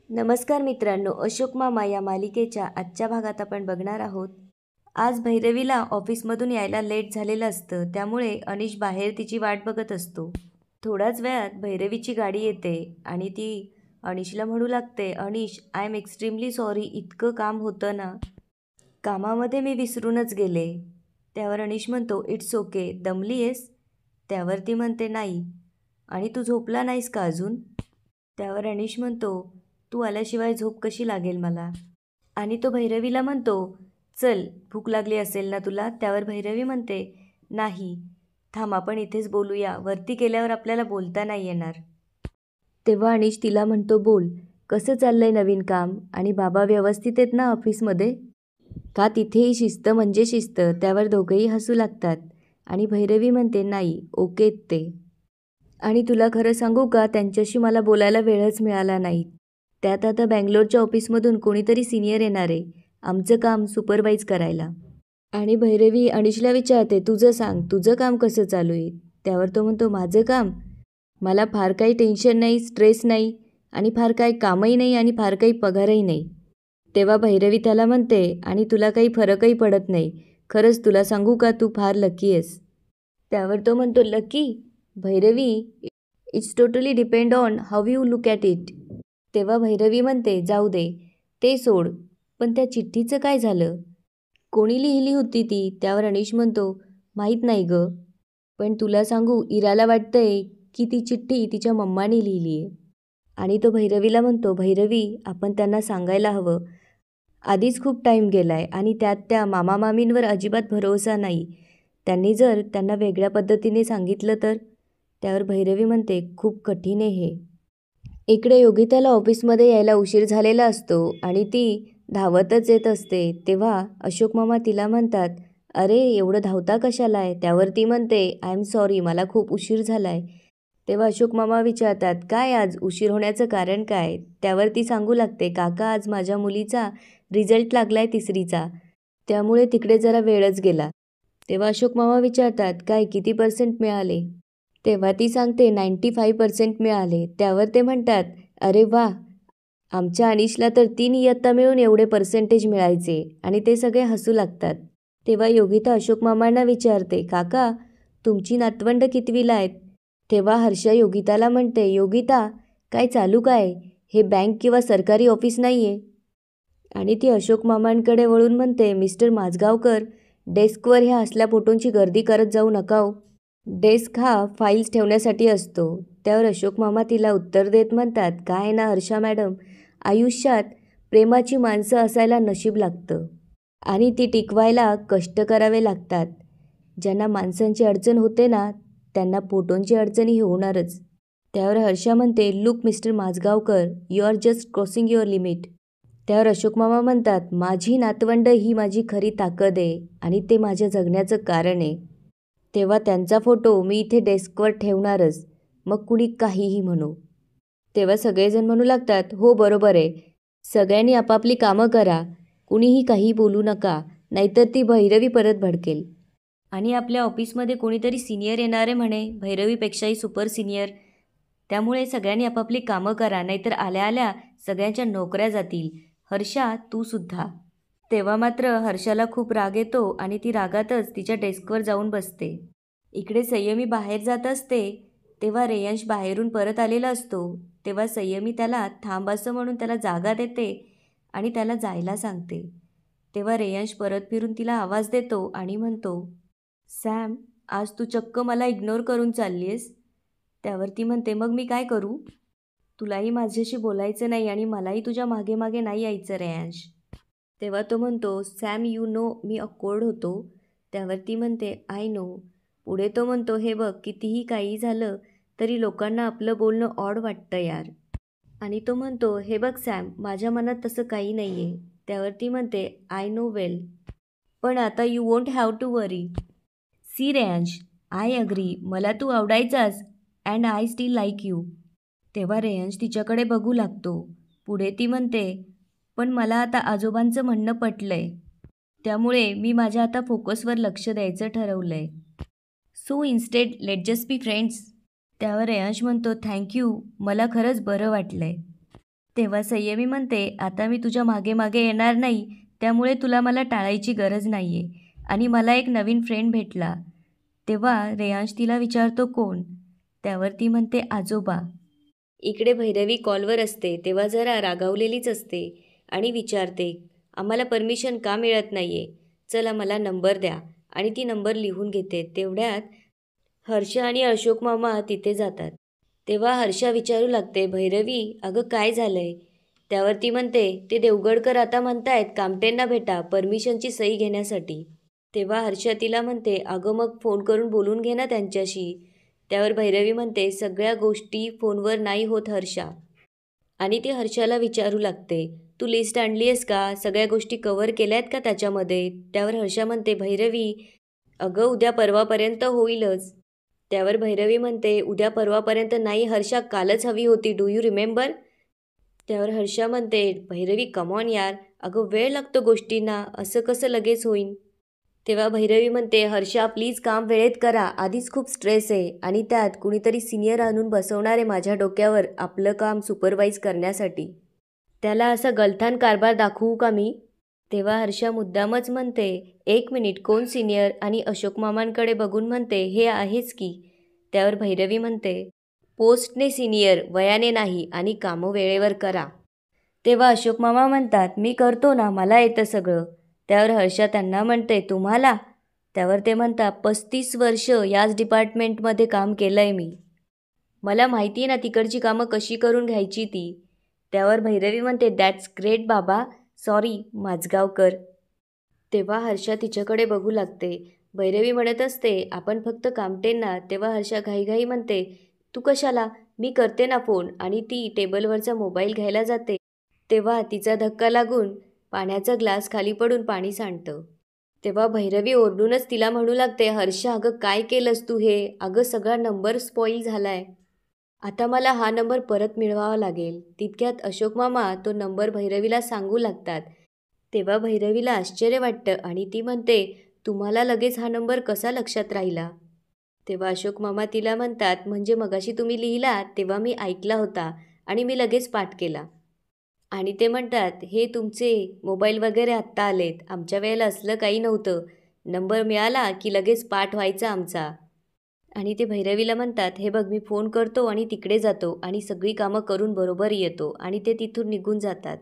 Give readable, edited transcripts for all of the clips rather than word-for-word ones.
नमस्कार मित्रांनो, अशोक मामा या मालिकेच्या आजच्या भागात आपण बघणार आहोत. आज भैरवीला ऑफिसमधून यायला लेट झालेलं असतं, त्यामुळे अनिश बाहेर तिची वाट बघत असतो. थोड्याच वेळात भैरवीची गाडी येते आणि ती अनिशला म्हणू लागते, अनिश, आय एम एक्स्ट्रीमली सॉरी, इतकं काम होतं ना, कामामध्ये मी विसरूनच गेले. त्यावर अनिश म्हणतो, इट्स ओके, दमली आहेस? त्यावर ती म्हणते, नाही. आणि तू झोपला नाहीस का अजून? त्यावर अनिश म्हणतो, तू आल्याशिवाय झोप कशी लागेल मला? आणि तो भैरवीला म्हणतो, चल, भूक लागली असेल ना तुला? त्यावर भैरवी म्हणते, नाही, थांब, आपण इथेच बोलूया, वरती गेल्यावर आपल्याला बोलता नाही येणार. तेव्हा अनिश तिला म्हणतो, बोल, कसं चाललंय नवीन काम? आणि बाबा व्यवस्थित आहेत ना ऑफिसमध्ये? का तिथेही शिस्त म्हणजे शिस्त? त्यावर दोघंही हसू लागतात आणि भैरवी म्हणते, नाही, ओके ते. आणि तुला खरं सांगू का, त्यांच्याशी मला बोलायला वेळच मिळाला नाही. त्यात आता बँगलोरच्या ऑफिसमधून कोणीतरी सिनियर येणार आहे आमचं काम सुपरवाईज करायला. आणि भैरवी अनिशला विचारते, तुझं सांग, तुझं काम कसं चालू आहे? त्यावर तो म्हणतो, माझं काम? मला फार काही टेन्शन नाही, स्ट्रेस नाही, आणि फार काही कामही नाही, आणि फार काही पगारही नाही. तेव्हा भैरवी त्याला म्हणते, आणि तुला काही फरकही पडत नाही. खरंच तुला सांगू का, तू फार लकी आहेस. त्यावर तो म्हणतो, lucky? Bhairavi, it's totally depend on how you look at it. तेव्हा भैरवी म्हणते, जाऊ दे, ते सोड, पण त्या चिठ्ठीचं काय झालं? कोणी लिहिली होती ती? त्यावर अनिश म्हणतो, माहीत नाही ग, पण तुला सांगू, इराला वाटतंय की ती चिठ्ठी तिच्या मम्माने लिहिली आहे. आणि तो भैरवीला म्हणतो, भैरवी, आपण त्यांना सांगायला हवं. आधीच खूप टाईम गेलाय, आणि त्यात त्या मामा मामींवर अजिबात भरोसा नाही. त्यांनी जर त्यांना वेगळ्या पद्धतीने सांगितलं तर? त्यावर भैरवी म्हणते, खूप कठीण आहे हे. इकडे योगिताला ऑफिसमध्ये यायला उशीर झालेला असतो आणि ती धावतच येत असते. तेव्हा अशोक मामा तिला म्हणतात, अरे एवढं धावता कशाला आहे? त्यावर ती म्हणते, आय एम सॉरी, मला खूप उशीर झाला आहे. तेव्हा अशोक मामा विचारतात, काय आज उशीर होण्याचं कारण काय? त्यावर ती सांगू लागते, काका, आज माझ्या मुलीचा रिझल्ट लागलाय 3रीचा, त्यामुळे तिकडे जरा वेळच गेला. तेव्हा अशोक मामा विचारतात, काय, किती % मिळाले? तेव्हा ती सांगते, 95% मिळाले. त्यावर ते म्हणतात, अरे वा, आमच्या अनिशला तर 3 इयत्ता मिळून एवढे पर्सेंटेज मिळायचे. आणि ते सगळे हसू लागतात. तेव्हा योगिता अशोक मामांना विचारते, काका, तुमची नातवंड कितवीला आहेत? तेव्हा हर्षा योगिताला म्हणते, योगिता, काय चालू काय? हे बँक किंवा सरकारी ऑफिस नाही आहे. आणि ती अशोक मामांकडे वळून म्हणते, मिस्टर माझगावकर, डेस्कवर ह्या असल्या फोटोंची गर्दी करत जाऊ नका हो. डेस्क हा फाईल्स ठेवण्यासाठी असतो. त्यावर अशोक मामा तिला उत्तर देत म्हणतात, काय ना हर्षा मॅडम, आयुष्यात प्रेमाची माणसं असायला नशीब लागतं आणि ती टिकवायला कष्ट करावे लागतात. ज्यांना माणसांची अडचण होते ना, त्यांना फोटोंची अडचणही होणारच. त्यावर हर्षा म्हणते, look mister Mazgaonkar, you are just crossing your limit. त्यावर अशोक मामा म्हणतात, माझी नातवंड ही माझी खरी ताकद आहे आणि ते माझ्या जगण्याचं कारण आहे. तेव्हा त्यांचा फोटो मी इथे डेस्कवर ठेवणारच, मग कुणी काहीही म्हणो. तेव्हा सगळेजण म्हणू लागतात, हो बरोबर आहे, सगळ्यांनी आपापली कामं करा, कुणीही काही बोलू नका, नाहीतर ती भैरवी परत भडकेल. आणि आपल्या ऑफिसमध्ये कोणीतरी सिनियर येणार आहे म्हणे, भैरवीपेक्षाही सुपर सिनियर, त्यामुळे सगळ्यांनी आपापली कामं करा, नाहीतर आल्या आल्या सगळ्यांच्या नोकऱ्या जातील. हर्षा, तू सुद्धा. तेव्हा मात्र हर्षाला खूप राग येतो आणि ती रागातच तिच्या डेस्कवर जाऊन बसते. इकडे संयमी बाहेर जात असते. तेव्हा रेयांश बाहेरून परत आलेला असतो. तेव्हा संयमी त्याला थांब असं म्हणून त्याला जागा देते आणि त्याला जायला सांगते. तेव्हा रेयांश परत फिरून तिला आवाज देतो आणि म्हणतो, सॅम, आज तू चक्क मला इग्नोर करून चालली आहेस? त्यावर ती म्हणते, मग मी काय करू? तुलाही माझ्याशी बोलायचं नाही आणि मलाही तुझ्या मागे मागे नाही यायचं रेयांश. तेव्हा तो म्हणतो, Sam, you know me awkward होतो. त्यावर ती म्हणते, आय नो. पुढे तो म्हणतो, हे बघ, कितीही काही झालं तरी लोकांना आपलं बोलणं ऑड वाटतं यार. आणि तो म्हणतो, हे बघ सॅम, माझ्या मनात तसं काही नाही आहे. त्यावर ती म्हणते, आय नो वेल, पण आता you won't have to worry. See Reyansh, I agree, मला तू आवडायचास and I still like you. तेव्हा रेयांश तिच्याकडे बघू लागतो. पुढे ती म्हणते, पण मला आता आजोबांचं म्हणणं पटलंय, त्यामुळे मी माझ्या आता फोकसवर लक्ष द्यायचं ठरवलंय. So instead let just be friends. त्यावर रेयांश म्हणतो, थँक्यू, मला खरंच बरं वाटलंय. तेव्हा संयमी म्हणते, आता मी तुझ्या मागे मागे येणार नाही, त्यामुळे तुला मला टाळायची गरज नाही आहे. आणि मला एक नवीन फ्रेंड भेटला. तेव्हा रेयांश तिला विचारतो, कोण? त्यावर ती म्हणते, आजोबा. इकडे भैरवी कॉलवर असते तेव्हा जरा रागावलेलीच असते आणि विचारते, आम्हाला परमिशन का मिळत नाही आहे? चला मला नंबर द्या. आणि ती नंबर लिहून घेते. तेवढ्यात हर्ष आणि अशोक मामा तिथे जातात. तेव्हा हर्षा विचारू लागते, भैरवी अगं काय झालंय? त्यावर ती म्हणते, ते देवगडकर आता म्हणतायत कामटेंना भेटा परमिशनची सही घेण्यासाठी. तेव्हा हर्षा तिला म्हणते, अगं मग फोन करून बोलून घे ना त्यांच्याशी. त्यावर भैरवी म्हणते, सगळ्या गोष्टी फोनवर नाही होत हर्षा. आणि ती हर्षाला विचारू लागते, तू लिस्ट आणली आहेस का? सगळ्या गोष्टी कव्हर केल्या आहेत का त्याच्यामध्ये? त्यावर हर्षा म्हणते, भैरवी अगं उद्या परवापर्यंत होईलच. त्यावर भैरवी म्हणते, उद्या परवापर्यंत नाही हर्षा, कालच हवी होती. Do you remember? त्यावर हर्षा म्हणते, भैरवी कमॉन यार, अगं वेळ लागतो गोष्टींना, असं कसं लगेच होईन? तेव्हा भैरवी म्हणते, हर्षा प्लीज काम वेळेत करा, आधीच खूप स्ट्रेस आहे आणि त्यात कुणीतरी सिनियर आणून बसवणार आहे माझ्या डोक्यावर आपलं काम सुपरवाईज करण्यासाठी. त्याला असा गलथान कारभार दाखवू का मी? तेव्हा हर्षा मुद्दामच म्हणते, एक मिनिट, कोण सिनियर? आणि अशोक मामांकडे बघून म्हणते, हे आहेच की. त्यावर भैरवी म्हणते, पोस्टने सिनियर, वयाने नाही, आणि कामं वेळेवर करा. तेव्हा अशोक मामा म्हणतात, मी करतो ना, मला येतं सगळं. त्यावर हर्षा त्यांना म्हणते, तुम्हाला? त्यावर ते म्हणतात, 35 वर्ष याच डिपार्टमेंटमध्ये काम केलं आहे मी. मला माहिती आहे ना तिकडची कामं कशी करून घ्यायची ती. त्यावर भैरवी म्हणते, दॅट्स ग्रेट बाबा, सॉरी माझगावकर. तेव्हा हर्षा तिच्याकडे बघू लागते. भैरवी म्हणत असते, आपण फक्त कामटेन ना. तेव्हा हर्षा घाईघाई म्हणते, तू कशाला? मी करते ना फोन. आणि ती टेबलवरचा मोबाईल घ्यायला जाते. तेव्हा तिचा धक्का लागून पाण्याचा ग्लास खाली पडून पाणी सांडतं. तेव्हा भैरवी ओरडूनच तिला म्हणू लागते, हर्षा अगं काय केलंस तू हे? अगं सगळा नंबर स्पॉईल झालाय. आता मला हा नंबर परत मिळवावा लागेल. तितक्यात अशोक मामा तो नंबर भैरवीला सांगू लागतात. तेव्हा भैरवीला आश्चर्य वाटतं आणि ती म्हणते, तुम्हाला लगेच हा नंबर कसा लक्षात राहिला? तेव्हा अशोक मामा तिला म्हणतात, म्हणजे मगाशी तुम्ही लिहिला तेव्हा मी ऐकला होता आणि मी लगेच पाठ केला. आणि ते म्हणतात, हे तुमचे मोबाईल वगैरे आत्ता आलेत, आमच्या वेळेला असलं काही नव्हतं. नंबर मिळाला की लगेच पाठ व्हायचा आमचा. आणि ते भैरवीला म्हणतात, हे बघ मी फोन करतो आणि तिकडे जातो आणि सगळी कामं करून बरोबर येतो. आणि ते तिथून निघून जातात.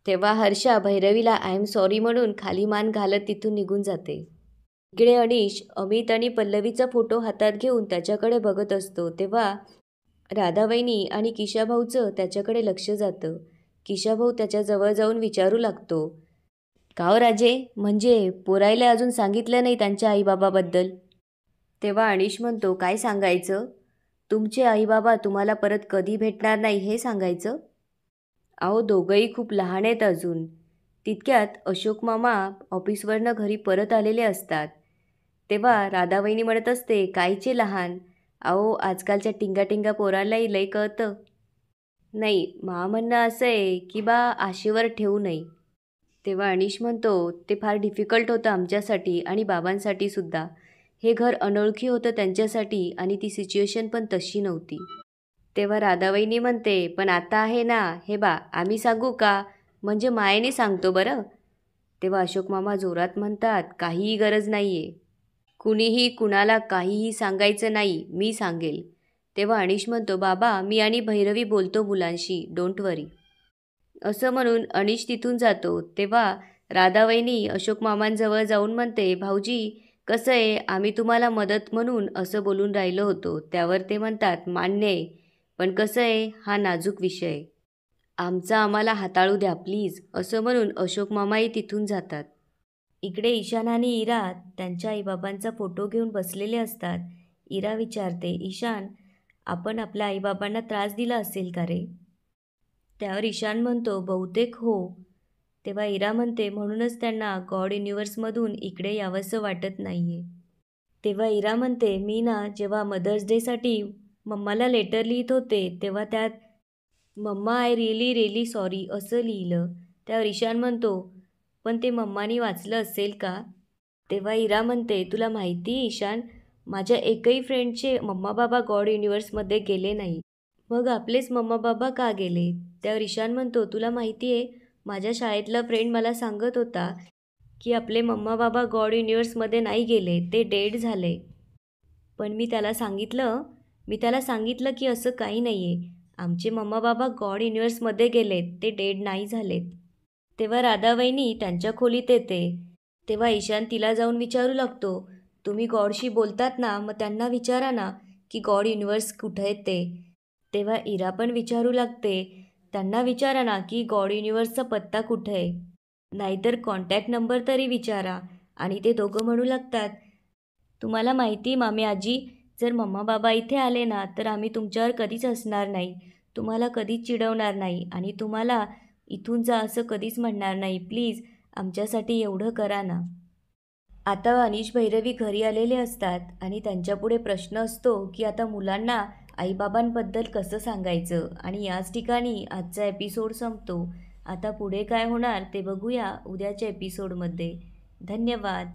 तेव्हा हर्षा भैरवीला आय एम सॉरी म्हणून खाली मान घालत तिथून निघून जाते. इकडे अनिश अमित आणि पल्लवीचा फोटो हातात घेऊन त्याच्याकडे बघत असतो. तेव्हा राधावहिनी आणि किशाभाऊचं त्याच्याकडे लक्ष जातं. किशाभाऊ त्याच्याजवळ जाऊन विचारू लागतो, का हो राजे, म्हणजे पोरायला अजून सांगितलं नाही त्यांच्या आईबाबाबद्दल? तेव्हा अनिश म्हणतो, काय सांगायचं? तुमचे आईबाबा तुम्हाला परत कधी भेटणार नाही हे सांगायचं? अहो दोघंही खूप लहान आहेत अजून. तितक्यात अशोक मामा ऑफिसवरनं घरी परत आलेले असतात. तेव्हा राधावहिनी म्हणत असते, कायचे लहान? अहो आजकालच्या टिंगाटिंगा पोरांनाही लय कळतं. नाही, म्हणणं असं आहे की बा आशेवर ठेवू नये. तेव्हा अनिश म्हणतो, ते फार डिफिकल्ट होतं आमच्यासाठी आणि बाबांसाठी सुद्धा. हे घर अनोळखी होतं त्यांच्यासाठी आणि ती सिच्युएशन पण तशी नव्हती. तेव्हा राधावहिनी म्हणते, पण आता आहे ना, हे बा आम्ही सांगू का? म्हणजे मायेने सांगतो बरं. तेव्हा अशोक मामा जोरात म्हणतात, काहीही गरज नाही आहे. कुणीही कुणाला काहीही सांगायचं नाही, मी सांगेल. तेव्हा अनिश म्हणतो, बाबा मी आणि भैरवी बोलतो मुलांशी, डोंट वरी. असं म्हणून अनिश तिथून जातो. तेव्हा राधावहिनी अशोक मामांजवळ जाऊन म्हणते, भाऊजी कसं आहे, आम्ही तुम्हाला मदत म्हणून असं बोलून राहिलो होतो. त्यावर ते म्हणतात, मान्य आहे, पण कसं आहे, हा नाजूक विषय आहे. आमचा आम्हाला हाताळू द्या प्लीज. असं म्हणून अशोक मामाही तिथून जातात. इकडे ईशान आणि इरा त्यांच्या आईबाबांचा फोटो घेऊन बसलेले असतात. इरा विचारते, ईशान आपण आपल्या आईबाबांना त्रास दिला असेल का रे? त्यावर ईशान म्हणतो, बहुतेक हो. तेव्हा इरा म्हणते, म्हणूनच त्यांना गॉड युनिव्हर्समधून इकडे यावंसं वाटत नाही आहे. तेव्हा इरा म्हणते, मी ना जेव्हा मदर्स डेसाठी मम्माला लेटर लिहित होते तेव्हा त्यात mumma I really really sorry असं लिहिलं. त्यावर ईशान म्हणतो, पण ते मम्मानी वाचलं असेल का? तेव्हा इरा म्हणते, तुला माहिती ईशान, माझ्या एकही फ्रेंडचे मम्मा बाबा गॉड युनिव्हर्समध्ये गेले नाही. मग आपलेच मम्मा बाबा का गेले? त्यावर ईशान म्हणतो, तुला माहिती आहे, माझ्या शाळेतला फ्रेंड मला सांगत होता की आपले मम्मा बाबा गॉड युनिव्हर्समध्ये नाही गेले, ते डेड झाले. पण मी त्याला सांगितलं की असं काही नाही आहे. आमचे मम्मा बाबा गॉड युनिव्हर्समध्ये गेलेत, ते डेड नाही झालेत. तेव्हा राधा वहिनी त्यांच्या खोलीत येते. तेव्हा ईशान तिला जाऊन विचारू लागतो, तुम्ही गॉडशी बोलतात ना, मग त्यांना विचारा ना की गॉड युनिव्हर्स कुठे आहेत ते. तेव्हा इरा पण विचारू लागते, त्यांना विचारा ना की गॉड युनिव्हर्सचा पत्ता कुठे आहे, नाहीतर कॉन्टॅक्ट नंबर तरी विचारा. आणि ते दोघं म्हणू लागतात, तुम्हाला माहिती मामी आजी, जर मम्मा बाबा इथे आले ना तर आम्ही तुमच्यावर कधीच हसणार नाही, तुम्हाला कधीच चिडवणार नाही आणि तुम्हाला इथून जा असं कधीच म्हणणार नाही. प्लीज आमच्यासाठी एवढं करा ना. आता अनिश भैरवी घरी आलेले असतात आणि त्यांच्यापुढे प्रश्न असतो की आता मुलांना आईबाबांबद्दल कसं सांगायचं. आणि याच ठिकाणी आजचा एपिसोड संपतो. आता पुढे काय होणार ते बघूया उद्याच्या एपिसोडमध्ये. धन्यवाद.